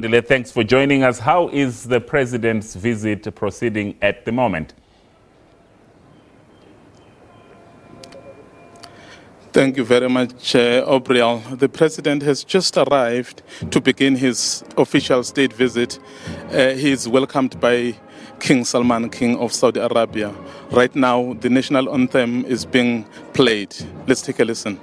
Thanks for joining us. How is the president's visit proceeding at the moment? Thank you very much, Obriel. The president has just arrived to begin his official state visit. He is welcomed by King Salman, King of Saudi Arabia. Right now, the national anthem is being played. Let's take a listen.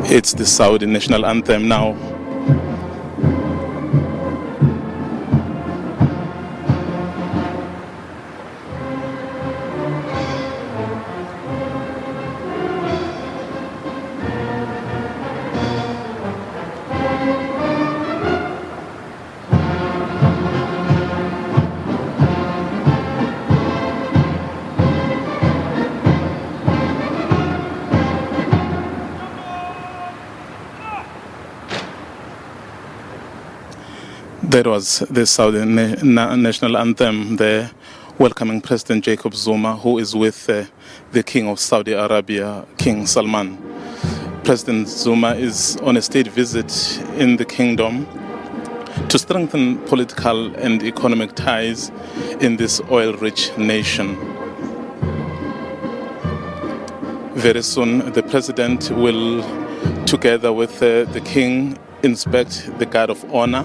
It's the Saudi national anthem now. That was the Saudi national anthem there, welcoming President Jacob Zuma, who is with the King of Saudi Arabia, King Salman. President Zuma is on a state visit in the kingdom to strengthen political and economic ties in this oil-rich nation. Very soon, the president will, together with the king, inspect the guard of honor.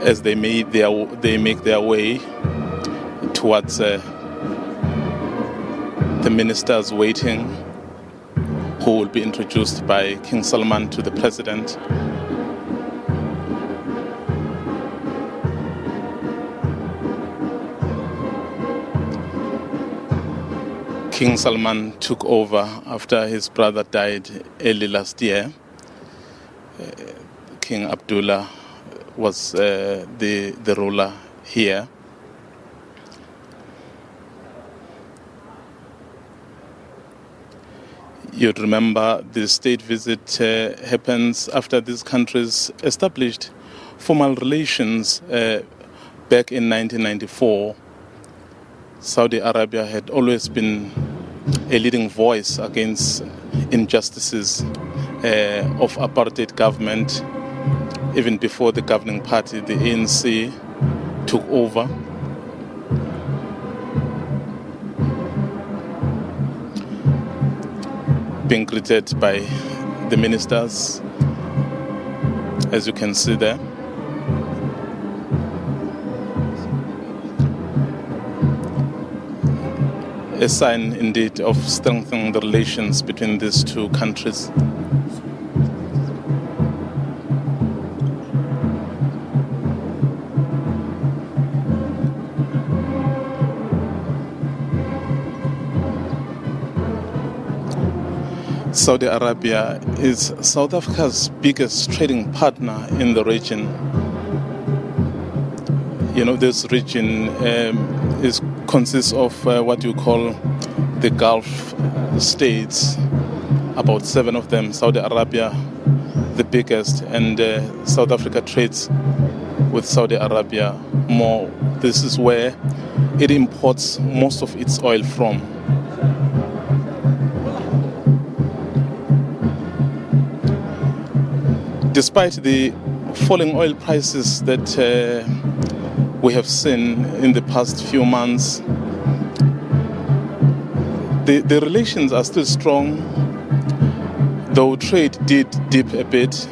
As they make their way towards the ministers waiting, who will be introduced by King Salman to the president. King Salman took over after his brother died early last year. King Abdullah was the ruler here. You'd remember the state visit happens after these countries established formal relations back in 1994. Saudi Arabia had always been a leading voice against injustices of apartheid government. Even before the governing party, the ANC, took over. Being greeted by the ministers, as you can see there. A sign indeed of strengthening the relations between these two countries. Saudi Arabia is South Africa's biggest trading partner in the region. You know, this region consists of what you call the Gulf states, about 7 of them, Saudi Arabia the biggest, and South Africa trades with Saudi Arabia more. This is where it imports most of its oil from. Despite the falling oil prices that we have seen in the past few months, the relations are still strong, though trade did dip a bit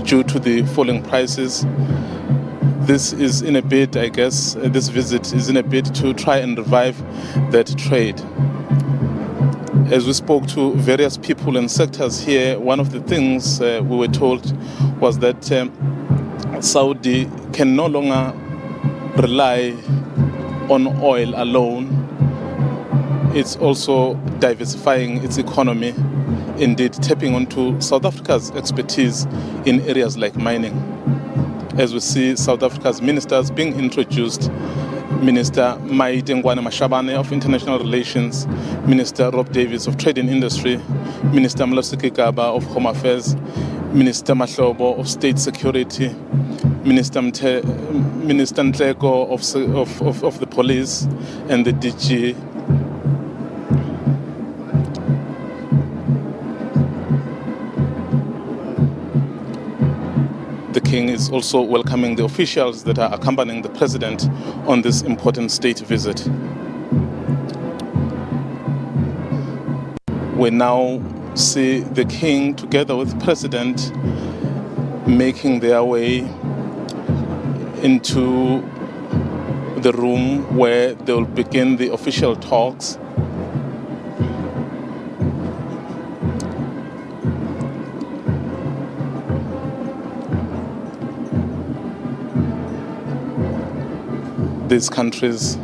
due to the falling prices. This is in a bid, I guess, this visit is in a bid to try and revive that trade. As we spoke to various people and sectors here, one of the things we were told was that Saudi can no longer rely on oil alone. It's also diversifying its economy, indeed tapping onto South Africa's expertise in areas like mining. As we see South Africa's ministers being introduced, Minister Maitengwane Mashabane of International Relations, Minister Rob Davis of Trade and Industry, Minister Mlosiki Gaba of Home Affairs, Minister Mahlobo of State Security, Minister Ntleko of the Police, and the DG. The King is also welcoming the officials that are accompanying the President on this important state visit. We now see the King together with the President making their way into the room where they will begin the official talks. These countries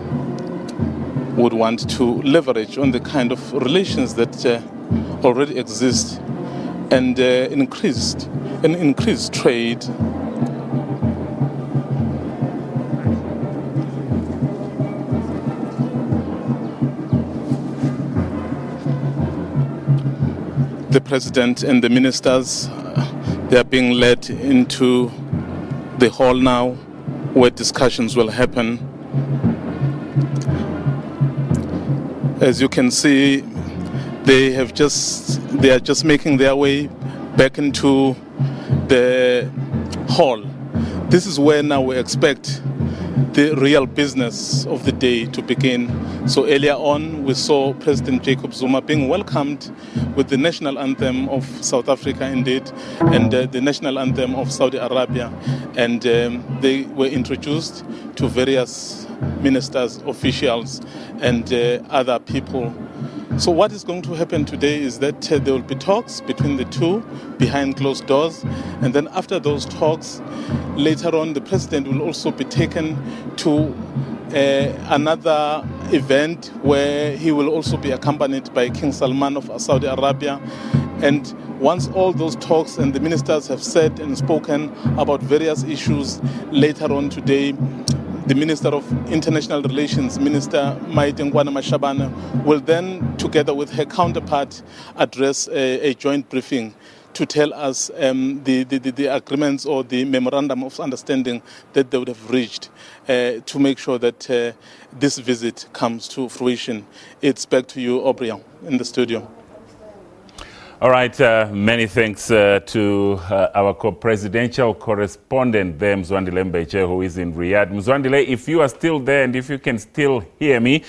would want to leverage on the kind of relations that already exist and increase trade. The President and the ministers, they are being led into the hall now where discussions will happen. As you can see, they are just making their way back into the hall. This is where now we expect the real business of the day to begin. So earlier on, we saw President Jacob Zuma being welcomed with the national anthem of South Africa, indeed, and the national anthem of Saudi Arabia. And they were introduced to various ministers, officials, and other people. So what is going to happen today is that there will be talks between the two behind closed doors. And then after those talks, later on, the President will also be taken to another event where he will also be accompanied by King Salman of Saudi Arabia. And once all those talks and the ministers have said and spoken about various issues, later on today, the Minister of International Relations, Minister Maitengwane Mashabane, will then, together with her counterpart, address a joint briefing to tell us the agreements or the memorandum of understanding that they would have reached to make sure that this visit comes to fruition. It's back to you, Aubrey, in the studio. All right, many thanks to our presidential correspondent there, Mzwandile Mbeche, who is in Riyadh. Mzwandile, if you are still there and if you can still hear me,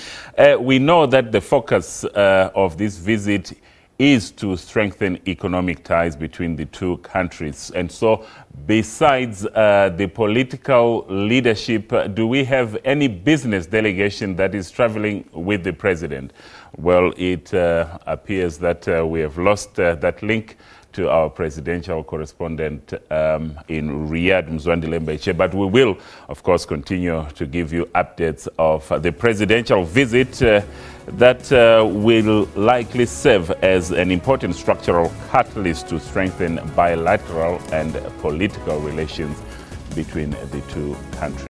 we know that the focus of this visit is to strengthen economic ties between the two countries. And so, besides the political leadership, do we have any business delegation that is traveling with the president? Well, it appears that we have lost that link to our presidential correspondent in Riyadh, Mzwandile Mbeche. But we will, of course, continue to give you updates of the presidential visit that will likely serve as an important structural catalyst to strengthen bilateral and political relations between the two countries.